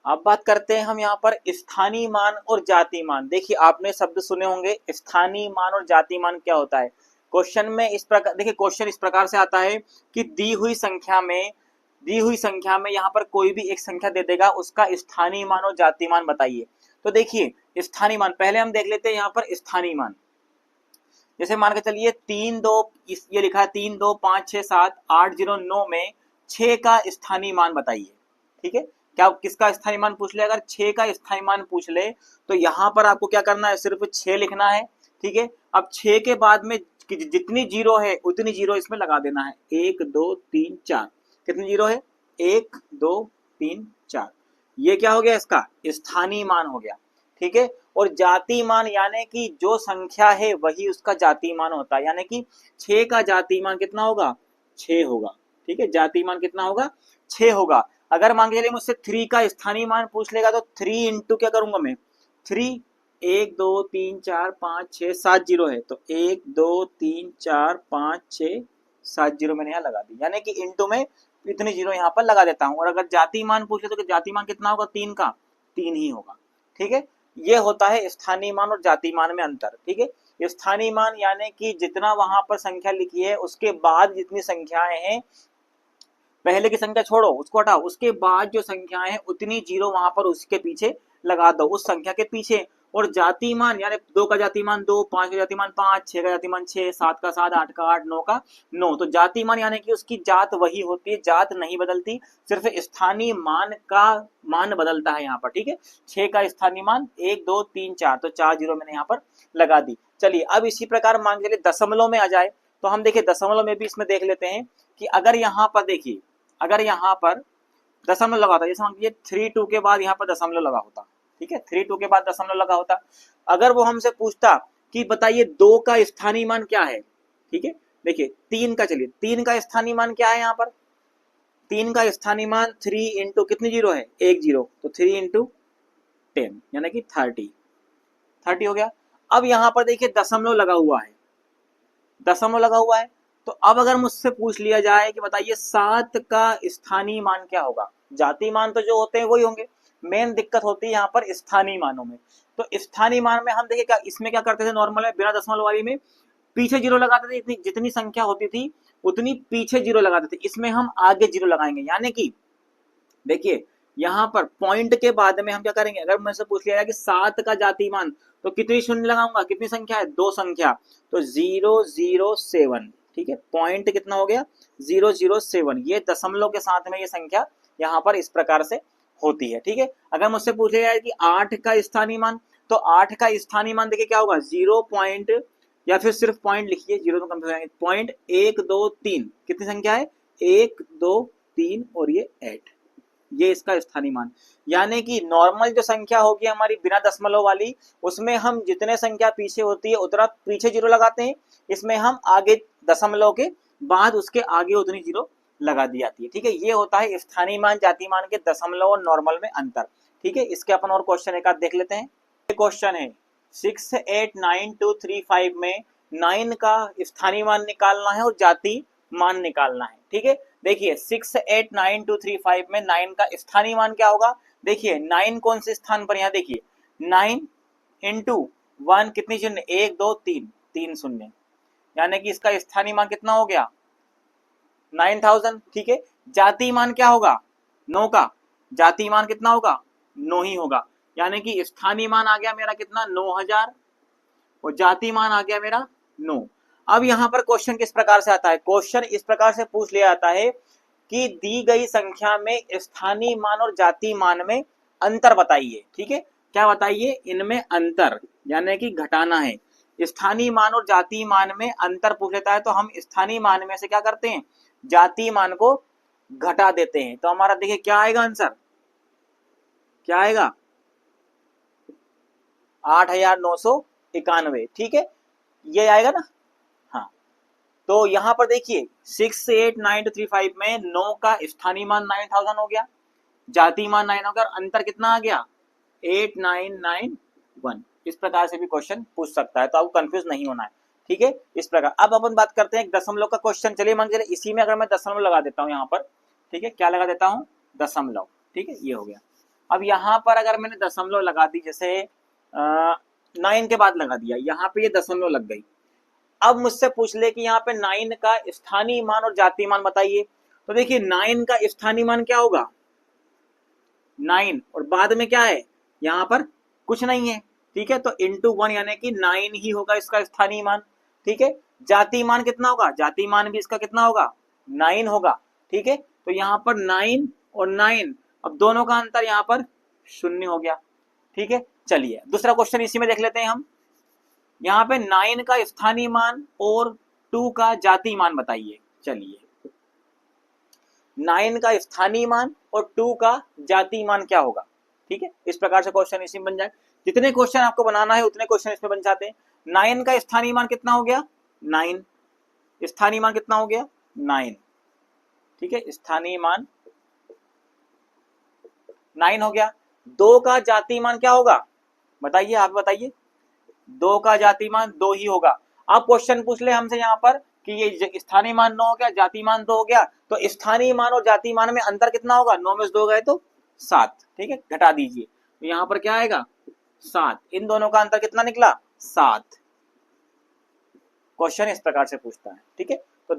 अब बात करते हैं हम यहाँ पर स्थानीय मान और जातीय मान। देखिए आपने शब्द सुने होंगे स्थानीय मान और जातीय मान क्या होता है। क्वेश्चन में इस प्रकार, देखिए क्वेश्चन इस प्रकार से आता है कि दी हुई संख्या में यहाँ पर कोई भी एक संख्या दे देगा, उसका स्थानीय मान और जातीय मान बताइए। तो देखिए स्थानीय मान पहले हम देख लेते हैं। यहाँ पर स्थानीय मान जैसे मान के चलिए 3 2, ये लिखा है 3 2 5 6 7 8 0 9 में 6 का स्थानीय मान बताइए। ठीक है, क्या किसका स्थानीय मान पूछ ले? अगर 6 का स्थानीय मान पूछ ले तो यहाँ पर आपको क्या करना है, सिर्फ 6 लिखना है। ठीक है, अब 6 के बाद में जितनी जीरो है उतनी जीरो इसमें लगा देना है। 1 2 3 4, कितनी जीरो है? 1 2 3 4। ये क्या हो गया? इसका स्थानीय मान हो गया। ठीक है, और जातीय मान यानी कि जो संख्या है वही उसका जातीय मान होता है। यानी कि 6 का जातीय मान कितना होगा? 6 होगा। ठीक है, जातीय मान कितना होगा? 6 होगा। अगर मान के चलिए मुझसे 3 का स्थानीय मान पूछ लेगा तो 3 इंटू क्या करूंगा मैं? 3, 1 2 3 4 5 6 7 जीरो है तो 1 2 3 4 5 6 7 जीरो मैंने यहाँ लगा दी। यानी कि इंटू में इतनी जीरो यहाँ पर लगा देता हूँ। और अगर जातीय मान पूछे तो जातीय मान कितना होगा? 3 का 3 ही होगा। ठीक है, ये होता है स्थानीय मान और जातीय मान में अंतर। ठीक है, स्थानीय मान यानी कि जितना वहां पर संख्या लिखी है उसके बाद जितनी संख्याएं हैं, पहले की संख्या छोड़ो उसको हटाओ, उसके बाद जो संख्याएं हैं उतनी जीरो वहां पर उसके पीछे लगा दो, उस संख्या के पीछे। और जातीय मान यानी 2 का जातीय मान 2, 5 का जातीय मान 5, 6 का जातीय मान 6, 7 का 7, 8 का 8, 9 का 9। तो जातीय मान यानी कि उसकी जात वही होती है, जात नहीं बदलती, सिर्फ स्थानीय मान का मान बदलता है यहाँ पर। ठीक है, 6 का स्थानीय मान 1 2 3 4, तो 4 जीरो मैंने यहाँ पर लगा दी। चलिए अब इसी प्रकार मान के लिए दशमलव में आ जाए तो हम देखिए दशमलव में भी इसमें देख लेते हैं कि अगर यहाँ पर देखिए, अगर यहाँ पर दशमलव लगा होता, जैसे मान लीजिए 3 2 के बाद यहाँ पर दशमलव लगा होता। ठीक है, 3 2 के बाद दशमलव लगा होता। अगर वो हमसे पूछता कि बताइए 2 का स्थानीय मान क्या है। ठीक है, देखिए 3 का, चलिए 3 का स्थानीय मान क्या है? यहाँ पर 3 का स्थानीय मान 3 इंटू कितनी जीरो है? 1 जीरो, तो 3 इंटू 10 यानी कि 30 हो गया। अब यहाँ पर देखिए दशमलव लगा हुआ है, दशमलव लगा हुआ है। तो अब अगर मुझसे पूछ लिया जाए कि बताइए 7 का स्थानीय मान क्या होगा? जातीय मान तो जो होते हैं वही होंगे, मेन दिक्कत होती है यहाँ पर स्थानीय मानों में। तो स्थानीय मान में हम देखिए क्या इसमें क्या करते थे, नॉर्मल में बिना दशमलव वाली में पीछे जीरो लगाते थे, इतनी जितनी संख्या होती थी उतनी पीछे जीरो लगाते थे। इसमें हम आगे जीरो लगाएंगे, यानी कि देखिए यहाँ पर पॉइंट के बाद में हम क्या करेंगे, अगर मुझसे पूछ लिया जाए कि 7 का जातीय मान तो कितनी शून्य लगाऊंगा? कितनी संख्या है? 2 संख्या, तो 007। ठीक है, पॉइंट कितना हो गया? 007। ये दशमलव के साथ में ये संख्या यहाँ पर इस प्रकार से होती है। ठीक है, अगर मुझसे पूछ लिया जाए कि 8 का स्थानीय मान, तो 8 का स्थानीय मान देखिए क्या होगा? 0 पॉइंट, या फिर सिर्फ पॉइंट लिखिए, जीरो तो कम हो जाएंगे, पॉइंट 1 2 3। कितनी संख्या है? 1 2 3 और ये 8, ये इसका स्थानीय मान। यानी कि नॉर्मल जो संख्या होगी हमारी बिना दशमलव वाली, उसमें हम जितने संख्या पीछे होती है उतना पीछे जीरो लगाते हैं। इसमें हम आगे दशमलव के बाद उसके आगे उतनी जीरो लगा दी जाती है। ठीक है, ये होता है स्थानीय मान जातीय मान के दशमलव और नॉर्मल में अंतर। ठीक है, इसके अपन और क्वेश्चन एक आध देख लेते हैं। क्वेश्चन है 6 8 9 2 3 5 में 9 का स्थानीय मान निकालना है और जातीय मान निकालना है। ठीक है, देखिए 6 8 9 2 3 5 में 9 का स्थानीय मान क्या होगा? देखिए 9 कौन से स्थान पर, यहाँ देखिए 9 इंटू 1 कितनी शून्य? 1 2 3, 3 शून्य, यानी कि इसका स्थानीय मान कितना हो गया? 9000। ठीक है, जातीय मान क्या होगा? 9 का जातीय मान कितना होगा? 9 ही होगा। यानी कि स्थानीय मान आ गया मेरा कितना? 9000, और जातीय मान आ गया मेरा 9। अब यहाँ पर क्वेश्चन किस प्रकार से आता है? क्वेश्चन इस प्रकार से पूछ लिया जाता है कि दी गई संख्या में स्थानीय मान और जातीय मान में अंतर बताइए। ठीक है, क्या बताइए? इनमें अंतर, यानी कि घटाना है। स्थानीय मान और जातीय मान में अंतर पूछ लेता है तो हम स्थानीय मान में से क्या करते हैं? जातीय मान को घटा देते हैं। तो हमारा देखिए क्या आएगा आंसर? क्या आएगा? 8991। ठीक है, ये आएगा ना? हाँ, तो यहाँ पर देखिए 6 8 9 2 3 5 में 9 का स्थानीय मान 9000 हो गया, जातीय मान 9 हो गया, और अंतर कितना आ गया? 8991। इस प्रकार से भी क्वेश्चन पूछ सकता है, तो आपको कंफ्यूज नहीं होना है। ठीक है, इस प्रकार। अब अपन बात करते हैं एक दशमलव का क्वेश्चन। चलिए मान लीजिए इसी में अगर मैं दशमलव लगा देता हूँ यहाँ पर। ठीक है, क्या लगा देता हूँ? दशमलव। ठीक है, ये हो गया। अब यहाँ पर अगर मैंने दशमलव लगा दी, जैसे 9 के बाद लगा दिया, यहाँ पे ये दशमलव लग गई। अब मुझसे पूछ ले कि यहाँ पे 9 का स्थानीय मान और जातीय मान बताइए, तो देखिए 9 का स्थानीय मान क्या होगा 9, और बाद में क्या है यहाँ पर कुछ नहीं है, ठीक है, तो इंटू 1 यानी कि 9 ही होगा इसका स्थानीय मान, ठीक है। जातीय मान कितना होगा, जातीय मान भी इसका कितना होगा 9 होगा, ठीक है। तो यहाँ पर 9 और 9, अब दोनों का अंतर यहाँ पर 0 हो गया, ठीक है। चलिए दूसरा क्वेश्चन इसी में देख लेते हैं हम। यहाँ पे 9 का स्थानीय मान और 2 का जातीय मान बताइए। चलिए 9 का स्थानीय मान और 2 का जातीय मान क्या होगा, ठीक है। इस प्रकार से क्वेश्चन इसी में बन जाए। जितने क्वेश्चन आपको बनाना है उतने क्वेश्चन इसमें बन जाते हैं। 9 का स्थानीय मान कितना हो गया 9, स्थानीय मान कितना हो गया 9, ठीक है, स्थानीय मान 9 हो गया। 2 का जातीय मान क्या होगा बताइए, आप बताइए। 2 का जातीय मान 2 ही होगा। अब क्वेश्चन पूछ ले हमसे यहाँ पर कि ये स्थानीय मान 9 हो गया, जातीय मान 2 हो गया, तो स्थानीय मान और जातीय मान में अंतर कितना होगा, 9 में से 2 गए तो 7, ठीक है, घटा दीजिए, तो यहाँ पर क्या आएगा 7, इन दोनों का अंतर कितना निकला 7। क्वेश्चन इस प्रकार से पूछता है, ठीक है। तो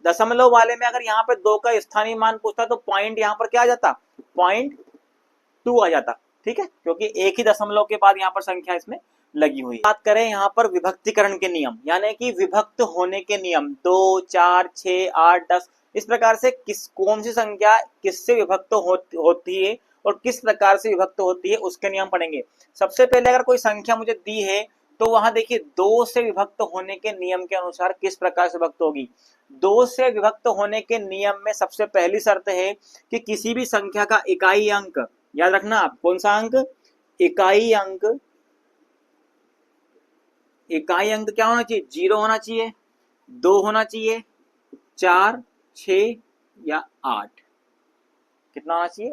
दशमलव वाले में अगर यहाँ पे 2 का स्थानीय मान पूछता तो पॉइंट यहाँ पर क्या आ जाता 0.2 आ जाता, ठीक है, क्योंकि एक ही दशमलव के बाद यहाँ पर संख्या इसमें लगी हुई है। बात करें यहाँ पर विभक्तिकरण के नियम, यानी कि विभक्त होने के नियम 2, 4, 6, 8, 10, इस प्रकार से कौन सी संख्या किससे विभक्त होती है और किस प्रकार से विभक्त होती है उसके नियम पढ़ेंगे। सबसे पहले अगर कोई संख्या मुझे दी है तो वहां देखिए 2 से विभक्त होने के नियम के अनुसार किस प्रकार से विभक्त होगी। 2 से विभक्त होने के नियम में सबसे पहली शर्त है कि किसी भी संख्या का इकाई अंक, याद रखना आप, कौन सा अंक, इकाई अंक, इकाई अंक क्या होना चाहिए 0 होना चाहिए, 2 होना चाहिए, 4, 6 या 8, कितना होना चाहिए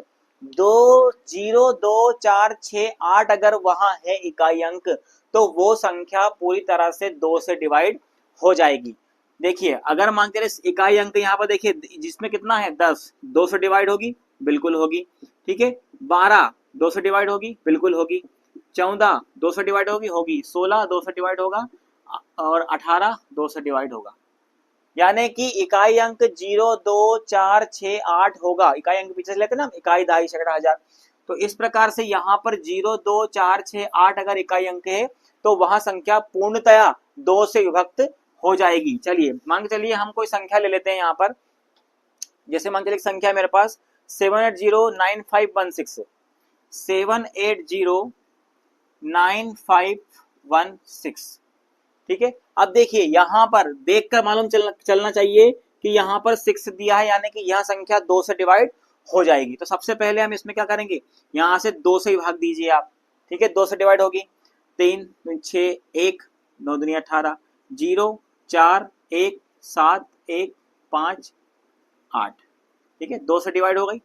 2, 0, 2, 4, 6, 8 अगर वहां है इकाई अंक तो वो संख्या पूरी तरह से 2 से डिवाइड हो जाएगी। देखिए अगर मान के इकाई अंक यहाँ पर देखिए जिसमें कितना है 10, 2 से डिवाइड होगी, बिल्कुल होगी, ठीक है। 12 2 से डिवाइड होगी, बिल्कुल होगी। 14 2 से डिवाइड होगी, 16 2 से डिवाइड होगा और 18 2 से डिवाइड होगा। यानी कि इकाई अंक 0, 2, 4, 6, 8 होगा। इकाई अंक पीछे से लेते ना, इकाई, दहाई, सैकड़ा, हजार। तो इस प्रकार से यहाँ पर 0, 2, 4, 6, 8 अगर इकाई अंक है तो वहां संख्या पूर्णतया 2 से विभक्त हो जाएगी। चलिए मान के चलिए हम कोई संख्या ले लेते हैं यहाँ पर, जैसे मान के चलिए संख्या मेरे पास 7809516, 7809516, ठीक है। अब देखिए यहाँ पर देखकर मालूम चलना चाहिए कि यहाँ पर 6 दिया है, यानी कि यह संख्या 2 से डिवाइड हो जाएगी। तो सबसे पहले हम इसमें क्या करेंगे, यहाँ से 2 से भाग दीजिए आप, ठीक है, 2 से डिवाइड होगी, 3, 6, 1, 9 दूनी 18, 0, 4, 1, 7, 1, 5, 8, ठीक है, 2 से डिवाइड हो गई,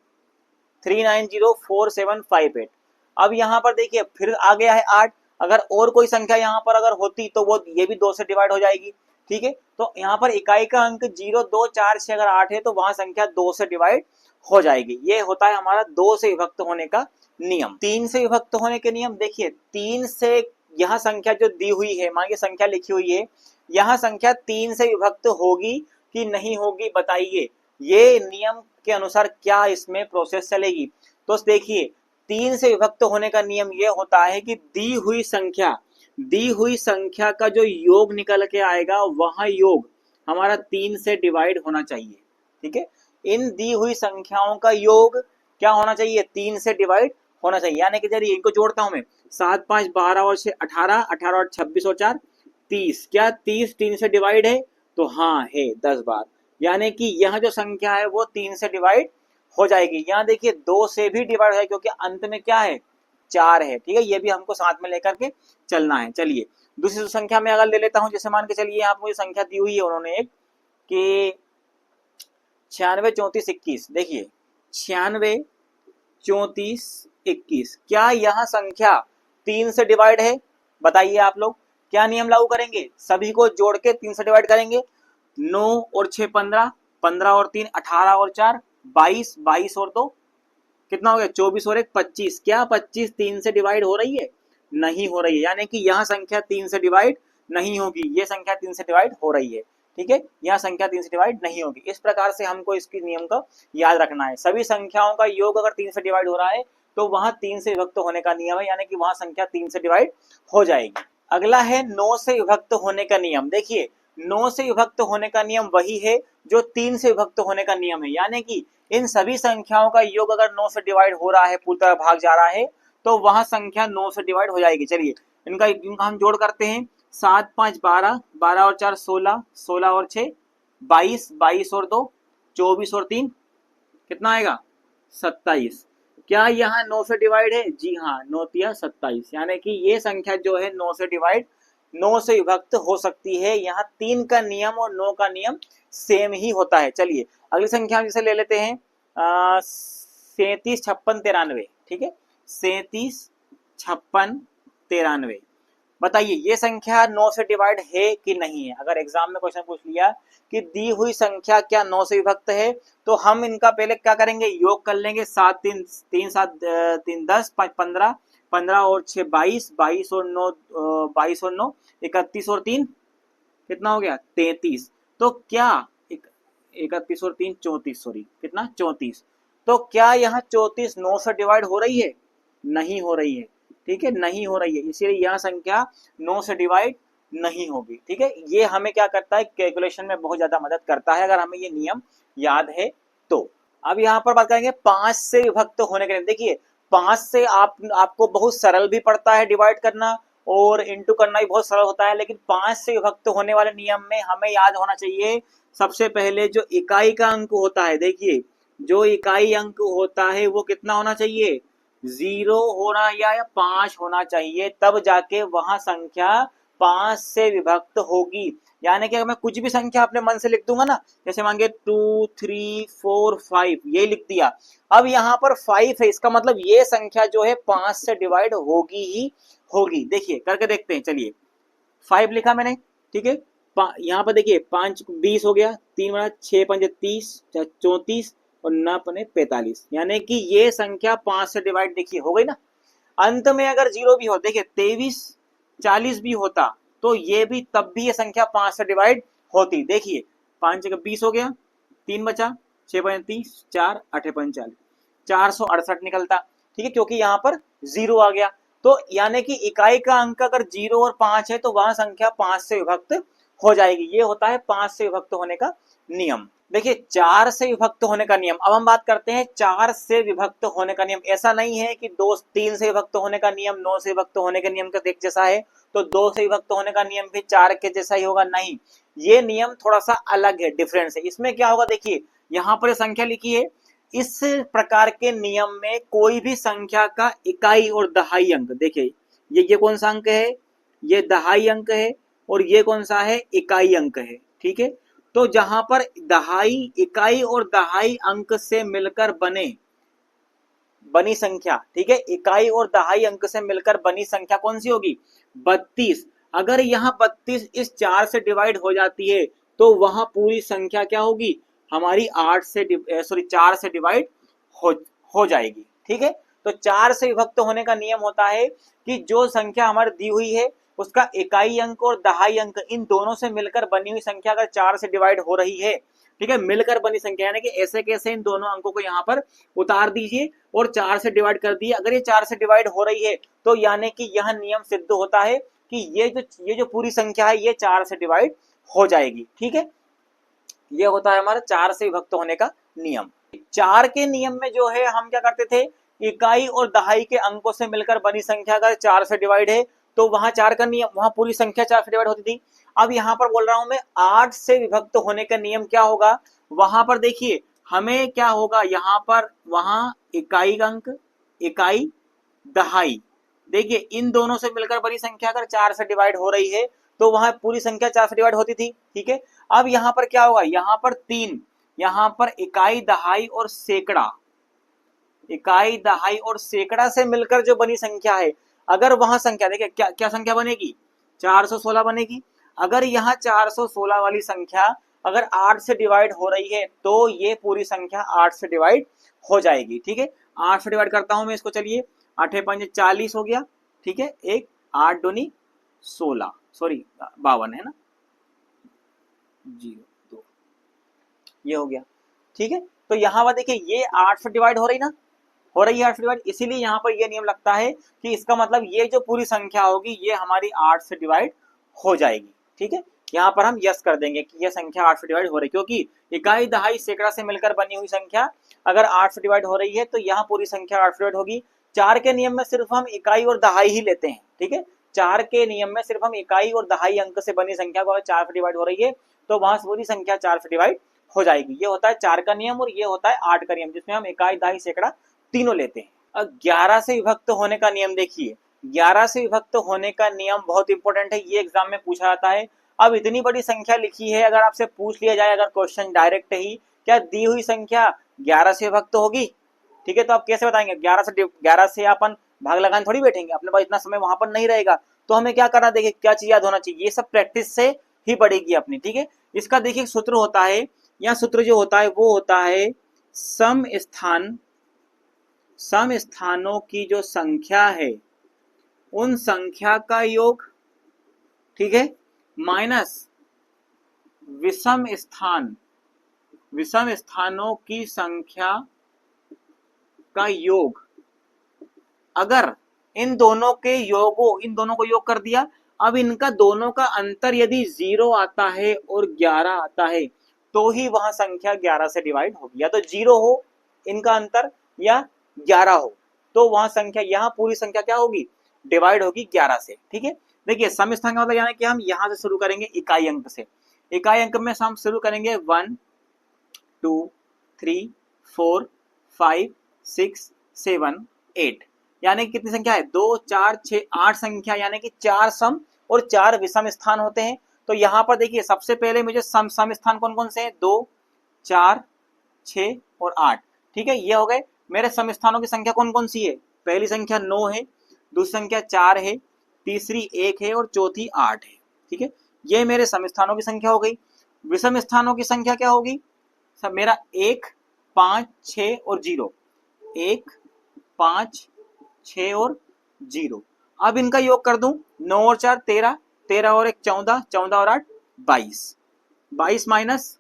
3904758। अब यहाँ पर देखिए फिर आ गया है 8, अगर और कोई संख्या यहाँ पर अगर होती तो वो ये भी 2 से डिवाइड हो जाएगी, ठीक है। तो यहाँ पर इकाई का अंक 0, 2, 4, 6 अगर 8 है तो वहां संख्या 2 से डिवाइड हो जाएगी। ये होता है हमारा 2 से विभक्त होने का नियम। 3 से विभक्त होने के नियम, देखिए 3 से यह संख्या जो दी हुई है, मान के संख्या लिखी हुई है, यह संख्या 3 से विभक्त होगी कि नहीं होगी बताइए। ये नियम के अनुसार क्या इसमें प्रोसेस चलेगी। तो देखिए 3 से विभक्त होने का नियम यह होता है कि दी हुई संख्या का जो योग निकल के आएगा वह योग हमारा 3 से डिवाइड होना चाहिए, ठीक है। इन दी हुई संख्याओं का योग क्या होना चाहिए 3 से डिवाइड होना चाहिए। यानी कि चलिए इनको जोड़ता हूं मैं, 7, 5, 12 और 6 18, 18 और 26 और 4 30, क्या 30 3 से डिवाइड है, तो हाँ है 10 बार, यानी कि यह जो संख्या है वो 3 से डिवाइड हो जाएगी। यहाँ देखिए 2 से भी डिवाइड है क्योंकि अंत में क्या है 4 है, ठीक है, ये भी हमको साथ में लेकर के चलना है। चलिए दूसरी संख्या में अगर ले लेता हूं, जैसे मान के चलिए आप मुझे संख्या दी हुई है उन्होंने एक कि 96 34 21, देखिए 96 34 21, क्या यह संख्या 3 से डिवाइड है बताइए आप लोग। क्या नियम लागू करेंगे, सभी को जोड़ के 3 से डिवाइड करेंगे, 9 और 6 15, 15 और 3 18 और 4 22, 22 और 2 कितना हो गया 24 और 1 25। क्या 25 3 से डिवाइड हो रही है? नहीं हो रही है, यानी कि यह संख्या 3 से डिवाइड नहीं होगी, ये संख्या 3 से डिवाइड हो रही है। ठीक है, यह संख्या 3 से डिवाइड नहीं होगी। इस प्रकार से हमको इसकी नियम का याद रखना है। सभी संख्याओं का योग अगर 3 से डिवाइड हो रहा है तो वहां 3 से विभक्त होने का नियम है, यानी कि वहां संख्या 3 से डिवाइड हो जाएगी। अगला है 9 से विभक्त होने का नियम। देखिए 9 से विभक्त होने का नियम वही है जो 3 से विभक्त होने का नियम है, यानी कि इन सभी संख्याओं का योग अगर 9 से डिवाइड हो रहा है, पूरी तरह भाग जा रहा है, तो वह संख्या 9 से डिवाइड हो जाएगी। चलिए इनका हम जोड़ करते हैं। 7 5 12, 12 और 4 16, 16 और 6 22, 22 और 2 24 और 3 कितना आएगा 27। क्या यहाँ 9 से डिवाइड है? जी हाँ, 9 तिया 27, यानी कि ये संख्या जो है 9 से डिवाइड 9 से विभक्त हो सकती है। यहाँ 3 का नियम और 9 का नियम सेम ही होता है। चलिए अगली संख्या हम जैसे ले लेते हैं 37 56 93। ठीक है, 37 56 93। बताइए ये संख्या 9 से डिवाइड है कि नहीं है? अगर एग्जाम में क्वेश्चन पूछ लिया कि दी हुई संख्या क्या 9 से विभक्त है, तो हम इनका पहले क्या करेंगे, योग कर लेंगे। 7 3 3 7 3 10 5 15, 15 और 6 22, 22 और 9 22 और 9 31 और 3 कितना हो गया 33। तो क्या 31 और 3 34, सॉरी कितना 34। तो क्या यहाँ 34 9 से डिवाइड हो रही है? नहीं हो रही है। ठीक है, नहीं हो रही है, इसीलिए यह संख्या 9 से डिवाइड नहीं होगी। ठीक है, ये हमें क्या करता है, कैलकुलेशन में बहुत ज्यादा मदद करता है अगर हमें ये नियम याद है तो। अब यहाँ पर बात करेंगे 5 से विभक्त होने के लिए। देखिए 5 से आपको बहुत सरल भी पड़ता है डिवाइड करना और इंटू करना भी बहुत सरल होता है, लेकिन 5 से विभक्त होने वाले नियम में हमें याद होना चाहिए सबसे पहले जो इकाई का अंक होता है। देखिए जो इकाई अंक होता है वो कितना होना चाहिए, 0 होना या 5 होना चाहिए, तब जाके वहां संख्या 5 से विभक्त होगी। यानी कि अगर मैं कुछ भी संख्या अपने मन से लिख दूंगा ना, जैसे मांगे 2 3 4 5 ये लिख दिया, अब यहाँ पर 5 है, इसका मतलब ये संख्या जो है 5 से डिवाइड होगी ही होगी। देखिए करके देखते हैं। चलिए 5 लिखा मैंने, ठीक है, यहाँ पर देखिए 5 20 हो गया, 3 बना 6 5 30 34 और 9 पने 45, यानी कि ये संख्या 5 से डिवाइड देखिए हो गई ना। अंत में अगर 0 भी हो, देखिए 23 40 भी होता तो ये भी तब भी ये संख्या 5 से डिवाइड होती। देखिए 5 जगह 20 हो गया, 3 बचा, 6 5 30, 4 8 5 40, 468 निकलता। ठीक है, क्योंकि यहाँ पर 0 आ गया। तो यानी कि इकाई का अंक अगर 0 और 5 है तो वहां संख्या 5 से विभक्त हो जाएगी। ये होता है 5 से विभक्त होने का नियम। देखिए 4 से विभक्त होने का नियम। अब हम बात करते हैं 4 से विभक्त होने का नियम। ऐसा नहीं है कि 3 से विभक्त होने का नियम 9 से विभक्त होने के नियम का एक जैसा है, तो 2 से विभक्त होने का नियम भी 4 के जैसा ही होगा, नहीं। ये नियम थोड़ा सा अलग है, डिफरेंस है। इसमें क्या होगा, देखिए यहाँ पर संख्या लिखी है, इस प्रकार के नियम में कोई भी संख्या का इकाई और दहाई अंक, देखिए ये कौन सा अंक है, ये दहाई अंक है, और ये कौन सा है, इकाई अंक है। ठीक है, तो जहां पर दहाई, इकाई और दहाई अंक से मिलकर बनी संख्या, ठीक है, इकाई और दहाई अंक से मिलकर बनी संख्या कौन सी होगी, 32। अगर यहाँ 32 इस 4 से डिवाइड हो जाती है तो वहां पूरी संख्या क्या होगी, हमारी 4 से डिवाइड हो जाएगी। ठीक है, तो 4 से विभक्त होने का नियम होता है कि जो संख्या हमारी दी हुई है उसका इकाई अंक और दहाई अंक इन दोनों से मिलकर बनी हुई संख्या अगर 4 से डिवाइड हो रही है, ठीक है, मिलकर बनी संख्या, यानी कि ऐसे कैसे इन दोनों अंकों को यहाँ पर उतार दीजिए और 4 से डिवाइड कर दिए। अगर ये 4 से डिवाइड हो रही है तो यानी कि यह नियम सिद्ध होता है कि ये जो पूरी संख्या है ये 4 से डिवाइड हो जाएगी। ठीक है, ये होता है हमारा 4 से विभक्त होने का नियम। 4 के नियम में जो है हम क्या करते थे, इकाई और दहाई के अंकों से मिलकर बनी संख्या अगर 4 से डिवाइड है तो वहां 4 का नियम, वहां पूरी संख्या 4 से डिवाइड होती थी। अब यहाँ पर बोल रहा हूं मैं 8 से विभक्त होने का नियम क्या होगा, वहां पर देखिए हमें क्या होगा, यहाँ पर वहां इकाई अंक, इकाई दहाई, देखिए इन दोनों से मिलकर बनी संख्या अगर 4 से डिवाइड हो रही है तो वहां पूरी संख्या 4 से डिवाइड होती थी। ठीक है, अब यहाँ पर क्या होगा, यहाँ पर 3, यहाँ पर इकाई दहाई और सैकड़ा, इकाई दहाई और सैकड़ा से मिलकर जो बनी संख्या है, अगर वहां संख्या देखिए क्या क्या संख्या बनेगी, 416 बनेगी। अगर यहाँ 416 वाली संख्या अगर 8 से डिवाइड हो रही है तो ये पूरी संख्या 8 से डिवाइड हो जाएगी। ठीक है, 8 से डिवाइड करता हूं मैं इसको, चलिए 8 पंजे 40 हो गया। ठीक है, एक 8 दूनी 16, सॉरी 52 है ना, 0 2, ये हो गया। ठीक है, तो यहाँ पर देखिए ये 8 से डिवाइड हो रही ना, हो रही है 8 से डिवाइड, इसीलिए यहाँ पर ये नियम लगता है कि इसका मतलब ये जो पूरी संख्या होगी ये हमारी 8 से डिवाइड हो जाएगी। ठीक है, यहाँ पर हम यस कर देंगे कि यह संख्या 8 से डिवाइड हो रही है, क्योंकि इकाई दहाई सैकड़ा से मिलकर बनी हुई संख्या अगर 8 से डिवाइड हो रही है तो यहाँ पूरी संख्या 8 से डिवाइड होगी। 4 के नियम में सिर्फ हम इकाई और दहाई ही लेते हैं। ठीक है, 4 के नियम में सिर्फ हम इकाई और दहाई अंक से बनी संख्या को अगर 4 से डिवाइड हो रही है तो वहां से पूरी संख्या 4 से डिवाइड हो जाएगी। ये होता है 4 का नियम और ये होता है 8 का नियम, जिसमें हम इकाई दहाई सैकड़ा तीनों लेते हैं। अब 11 से विभक्त होने का नियम देखिए, 11 से विभक्त होने का नियम बहुत इंपॉर्टेंट है, ये एग्जाम में पूछा जाता है। अब इतनी बड़ी संख्या लिखी है, अगर आपसे पूछ लिया जाए, अगर क्वेश्चन डायरेक्ट ही, क्या दी हुई संख्या 11 से विभक्त होगी? ठीक है, तो आप कैसे बताएंगे? 11 से अपन भाग लगाने थोड़ी बैठेंगे, अपने पास इतना समय वहां पर नहीं रहेगा। तो हमें क्या करना, देखिए क्या चीज याद होना चाहिए, ये सब प्रैक्टिस से ही बढ़ेगी अपनी। ठीक है, इसका देखिए सूत्र होता है, या सूत्र जो होता है वो होता है सम स्थानों की जो संख्या है उन संख्या का योग, ठीक है, माइनस विषम स्थानों की संख्या का योग। अगर इन दोनों को योग कर दिया, अब इनका दोनों का अंतर यदि 0 आता है और 11 आता है तो ही वहां संख्या 11 से डिवाइड होगी। या तो 0 हो इनका अंतर या 11 हो, तो वहां संख्या, यहाँ पूरी संख्या क्या होगी, डिवाइड होगी 11 से। ठीक है, देखिए सम स्थान का मतलब यानी कि हम यहां से शुरू करेंगे इकाई अंक से। इकाई अंक में हम शुरू करेंगे 1 2 3 4 5 6 7 8, यानी कि कितनी संख्या है, 2 4 6 8 संख्या, यानी कि 4 सम और 4 विषम स्थान होते हैं। तो यहाँ पर देखिए सबसे पहले मुझे सम स्थान कौन कौन से हैं, 2 4 6 और 8। ठीक है, ये हो गए मेरे सम स्थानों की संख्या। कौन कौन सी है, पहली संख्या 9 है, दूसरी संख्या 4 है, तीसरी 1 है और चौथी 8 है। ठीक है, ये मेरे सम स्थानों की संख्या हो गई। विषम स्थानों की संख्या क्या होगी, सब मेरा 1 5 6 और 0, 1 5 6 और 0। अब इनका योग कर दूं, 9 और 4 13, 13 और 1 14, 14 और 8 22, 22 माइनस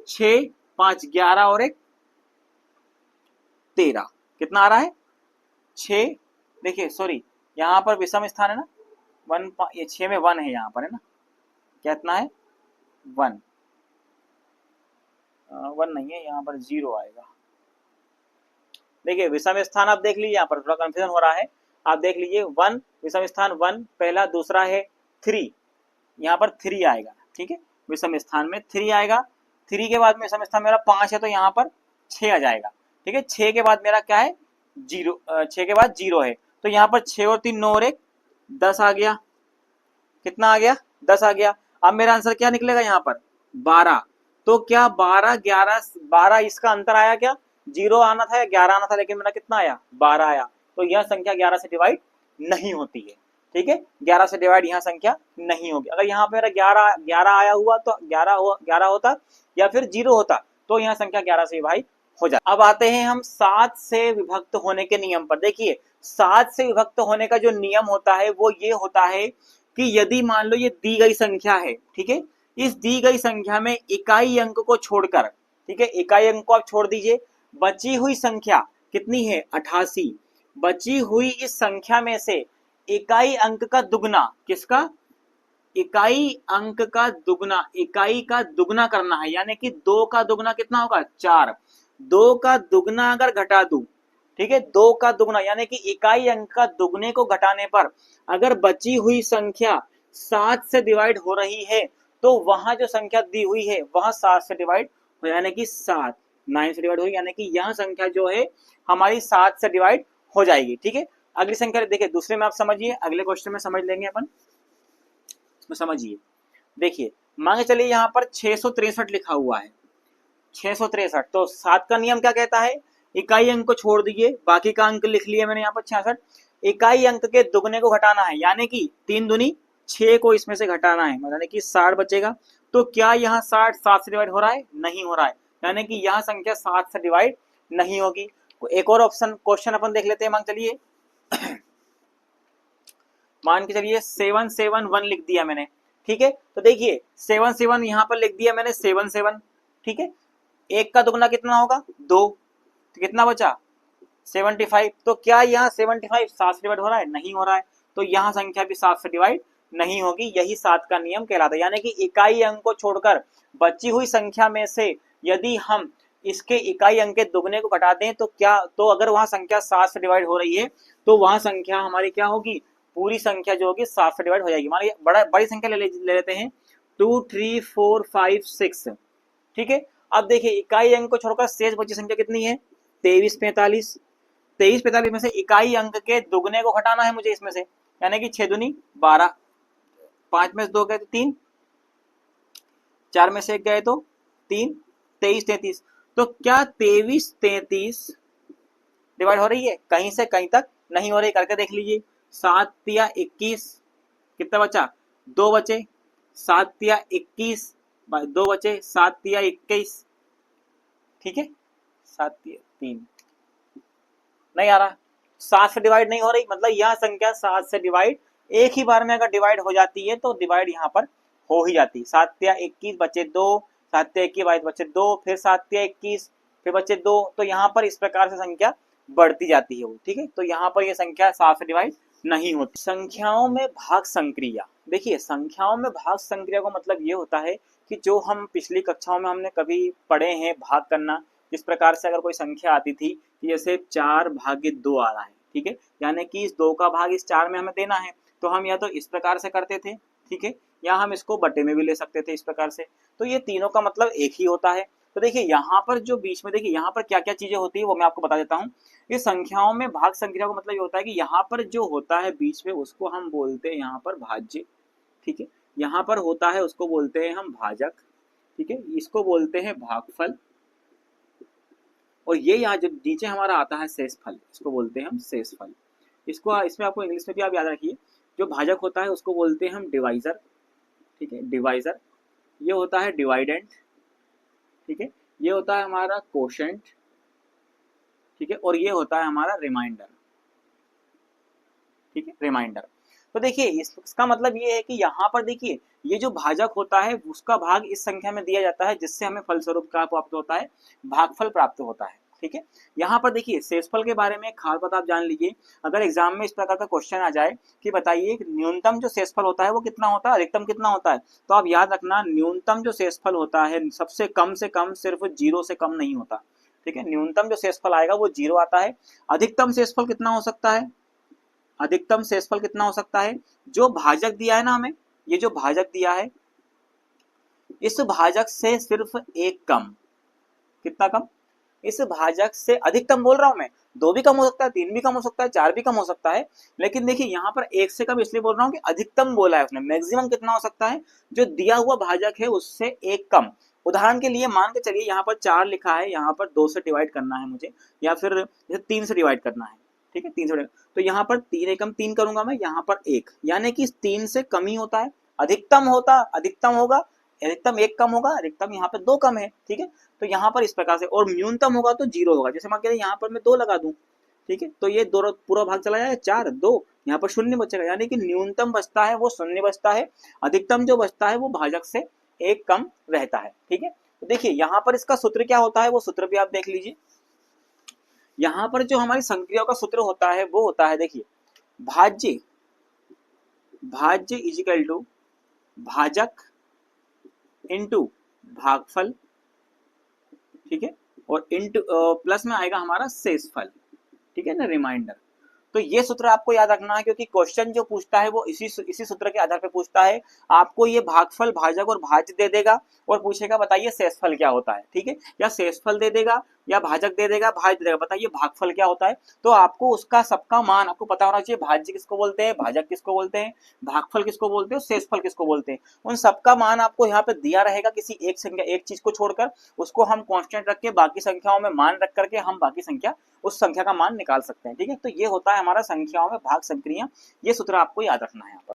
6 5 11 और 1 13, कितना आ रहा है 6। देखिए सॉरी, यहाँ पर विषम स्थान है ना, 1, ये 6 में 1 है यहाँ पर, है ना, कितना है 1, 1 नहीं है यहाँ पर, 0 आएगा। देखिए विषम स्थान आप देख लीजिए, यहाँ पर थोड़ा कंफ्यूजन हो रहा है, आप देख लीजिए 1 विषम स्थान 1 पहला, दूसरा है 3, यहाँ पर 3 आएगा। ठीक है, विषम स्थान में 3 आएगा। 3 के बाद में विषम स्थान मेरा 5 है तो यहाँ पर 6 आ जाएगा। ठीक है, 6 के बाद मेरा क्या है 0, 6 के बाद 0 है, तो यहाँ पर 6 और 3 9 और 1 10 आ गया। कितना आ गया, 10 आ गया। अब मेरा आंसर क्या निकलेगा यहाँ पर 12। तो क्या 12 11 12 इसका अंतर आया, क्या 0 आना था या 11 आना था, लेकिन मेरा कितना आया 12 आया। तो यह संख्या 11 से डिवाइड नहीं होती है। ठीक है, 11 से डिवाइड यहाँ संख्या नहीं होगी। अगर यहाँ पे मेरा 11 आया हुआ तो 11 होता या फिर 0 होता तो यहाँ संख्या 11 से डिवाइड हो जाता। अब आते हैं हम 7 से विभक्त होने के नियम पर। देखिए 7 से विभक्त होने का जो नियम होता है वो ये होता है कि यदि मान लो ये दी गई संख्या है, ठीक है, इस दी गई संख्या में इकाई अंक को छोड़कर, ठीक है, इकाई अंक को आप छोड़ दीजिए, बची हुई संख्या कितनी है 88, बची हुई इस संख्या में से इकाई अंक का दुगना, किसका, इकाई अंक का दुगना, इकाई का दुगना करना है, यानी कि 2 का दुगना कितना होगा 4, 2 का दुगना अगर घटा दूं, ठीक है, 2 का दुगना यानी कि इकाई अंक का दुगने को घटाने पर अगर बची हुई संख्या 7 से डिवाइड हो रही है तो वहां जो संख्या दी हुई है वहां 7 से डिवाइड हो, यानी कि 7 9 से डिवाइड हो, यानी कि यह संख्या जो है हमारी 7 से डिवाइड हो जाएगी। ठीक है, अगली संख्या देखिए, दूसरे में आप समझिए, अगले क्वेश्चन में समझ लेंगे अपन, इसमें समझिए। देखिए मांगे चलिए यहाँ पर 663 लिखा हुआ है, 663, तो 7 का नियम क्या कहता है, इकाई अंक को छोड़ दीजिए, बाकी का अंक लिख लिया मैंने यहाँ पर 66, इकाई अंक के दुगने को घटाना है, यानी कि 3 दूनी 6 को इसमें से घटाना है, यानी कि 60 बचेगा, तो क्या यहाँ 60 7 से डिवाइड हो रहा है? नहीं हो रहा है, यानी कि यहाँ संख्या 7 से डिवाइड नहीं होगी। एक और ऑप्शन क्वेश्चन अपन देख लेते हैं। मान चलिए मान के चलिए 771 लिख दिया मैंने, ठीक है। तो देखिए 77 यहाँ पर लिख दिया मैंने 77, ठीक है। एक का दुगना कितना होगा? 2, तो कितना बचा? 75। तो क्या यहाँ 75 7 से डिवाइड हो रहा है? नहीं हो रहा है, तो यहाँ संख्या भी 7 से डिवाइड नहीं होगी। यही 7 का नियम कहलाता है, यानी कि इकाई अंक को छोड़कर बची हुई संख्या में से यदि हम इसके इकाई अंक के दुगने को घटा दें तो क्या, तो अगर वहां संख्या 7 से डिवाइड हो रही है तो वहां संख्या हमारी क्या होगी? पूरी संख्या जो होगी 7 से डिवाइड हो जाएगी। मान लीजिए बड़ी संख्या ले लेते हैं 2 3 4 5 6, ठीक है। अब देखिए इकाई अंक को छोड़कर शेष बची संख्या कितनी है? 23 45। 23 45 में से इकाई अंक के दुगने को घटाना है मुझे इसमें से, यानी कि 6 दूनी 12, 5 में से 2 गए तो 3, 4 में से 1 गए तो 3, 23 33। तो क्या 23 33 डिवाइड हो रही है? कहीं से कहीं तक नहीं हो रही, करके देख लीजिए। 7 या 21, कितना बचा? 2 बचे। 7 या 21 2 बचे, 7 या 21, ठीक है। 7 या 3 नहीं आ रहा, 7 से डिवाइड नहीं हो रही, मतलब यह संख्या 7 से डिवाइड एक ही बार में अगर डिवाइड हो जाती है तो डिवाइड यहाँ पर हो ही जाती है। 7 या 21 बचे 2, 7 या 21 बचे 2, फिर 7 या 21 फिर बचे 2, तो यहाँ पर इस प्रकार से संख्या बढ़ती जाती है वो, ठीक है। तो यहाँ पर ये संख्या 7 से डिवाइड नहीं होती। संख्याओं में भाग संक्रिया, देखिए संख्याओं में भाग संक्रिया का मतलब ये होता है कि जो हम पिछली कक्षाओं में हमने कभी पढ़े हैं भाग करना, इस प्रकार से अगर कोई संख्या आती थी कि जैसे 4 भागे 2 आ रहा है, ठीक है, यानी कि इस 2 का भाग इस 4 में हमें देना है, तो हम या तो इस प्रकार से करते थे, ठीक है, या हम इसको बटे में भी ले सकते थे इस प्रकार से। तो ये तीनों का मतलब एक ही होता है। तो देखिए यहाँ पर जो बीच में देखिए यहाँ पर क्या क्या चीजें होती है वो मैं आपको बता देता हूँ। ये संख्याओं में भाग संक्रिया का मतलब ये होता है कि यहाँ पर जो होता है बीच में उसको हम बोलते हैं यहाँ पर भाज्य, ठीक है। यहाँ पर होता है उसको बोलते हैं हम भाजक, ठीक है, इसको बोलते हैं भागफल, और ये यहाँ जो नीचे हमारा आता है शेषफल, इसको बोलते हैं हम शेषफल। इसको इसमें आपको इंग्लिश में भी आप याद रखिए, जो भाजक होता है उसको बोलते हैं हम डिवाइजर, ठीक है, डिवाइजर। ये होता है डिवाइडेंट, ठीक है, ये होता है हमारा कोशेंट, ठीक है, और ये होता है हमारा रिमाइंडर, ठीक है, रिमाइंडर। तो देखिए इसका मतलब ये है कि यहाँ पर देखिए ये जो भाजक होता है उसका भाग इस संख्या में दिया जाता है जिससे हमें फलस्वरूप क्या प्राप्त होता है? भागफल प्राप्त होता है, ठीक है। यहाँ पर देखिए शेषफल के बारे में एक खास बात आप जान लीजिए, अगर एग्जाम में इस प्रकार का क्वेश्चन आ जाए कि बताइए न्यूनतम जो शेषफल होता है वो कितना होता है, अधिकतम कितना होता है, तो आप याद रखना न्यूनतम जो शेषफल होता है सबसे कम से कम सिर्फ 0 से कम नहीं होता, ठीक है। न्यूनतम जो शेषफल आएगा वो 0 आता है। अधिकतम शेषफल कितना हो सकता है? अधिकतम शेषफल कितना हो सकता है? जो भाजक दिया है ना हमें, ये जो भाजक दिया है इस भाजक से सिर्फ एक कम, कितना कम? इस भाजक से अधिकतम बोल रहा हूं मैं, 2 भी कम हो सकता है, 3 भी कम हो सकता है, 4 भी कम हो सकता है, लेकिन देखिए यहाँ पर 1 से कम इसलिए बोल रहा हूँ कि अधिकतम बोला है उसने। मैक्सिमम कितना हो सकता है? जो दिया हुआ भाजक है उससे एक कम। उदाहरण के लिए मान के चलिए यहाँ पर 4 लिखा है, यहाँ पर 2 से डिवाइड करना है मुझे, या फिर 3 से डिवाइड करना है, ठीक है, 3 से, तो यहाँ पर 3 एकम 3 करूंगा मैं, यहाँ पर 1, यानी कि 3 से कम ही होता है। अधिकतम होता, अधिकतम होगा, अधिकतम 1 कम होगा, अधिकतम यहाँ पे 2 कम है, ठीक है। तो यहाँ पर इस प्रकार से, और न्यूनतम होगा तो 0 होगा। जैसे मान के यहाँ पर मैं 2 लगा दूं, ठीक है, तो ये दो पूरा भाग चला जाएगा 4 2, यहाँ पर 0 बचेगा, यानी कि न्यूनतम बचता है वो 0 बचता है, अधिकतम जो बचता है वो भाजक से 1 कम रहता है, ठीक है। तो देखिए यहाँ पर इसका सूत्र क्या होता है वो सूत्र भी आप देख लीजिए। यहाँ पर जो हमारी संक्रिया का सूत्र होता है वो होता है, देखिए भाज्य, भाज्य इज इक्वल टू भाजक इनटू भागफल, ठीक है, और इनटू प्लस में आएगा हमारा शेषफल, ठीक है ना, रिमाइंडर। तो ये सूत्र आपको याद रखना है क्योंकि क्वेश्चन जो पूछता है वो इसी सूत्र के आधार पर पूछता है। आपको ये भागफल, भाजक और भाज्य दे देगा और पूछेगा बताइए शेषफल क्या होता है, ठीक है, या शेषफल दे देगा या भाजक दे देगा, भाज्य दे देगा, बताइए भागफल क्या होता है। तो आपको उसका सबका मान आपको पता होना चाहिए, भाज्य किसको बोलते हैं, भाजक किसको बोलते हैं, भागफल किसको बोलते हैं, शेषफल किसको बोलते हैं। उन सबका मान आपको यहाँ पे दिया रहेगा, किसी एक संख्या, एक चीज को छोड़कर उसको हम कांस्टेंट रख के बाकी संख्याओं में मान रख करके हम बाकी संख्या, उस संख्या का मान निकाल सकते हैं, ठीक है। तो ये होता है हमारा संख्याओं में भाग संक्रिया, ये सूत्र आपको याद रखना है यहाँ पर।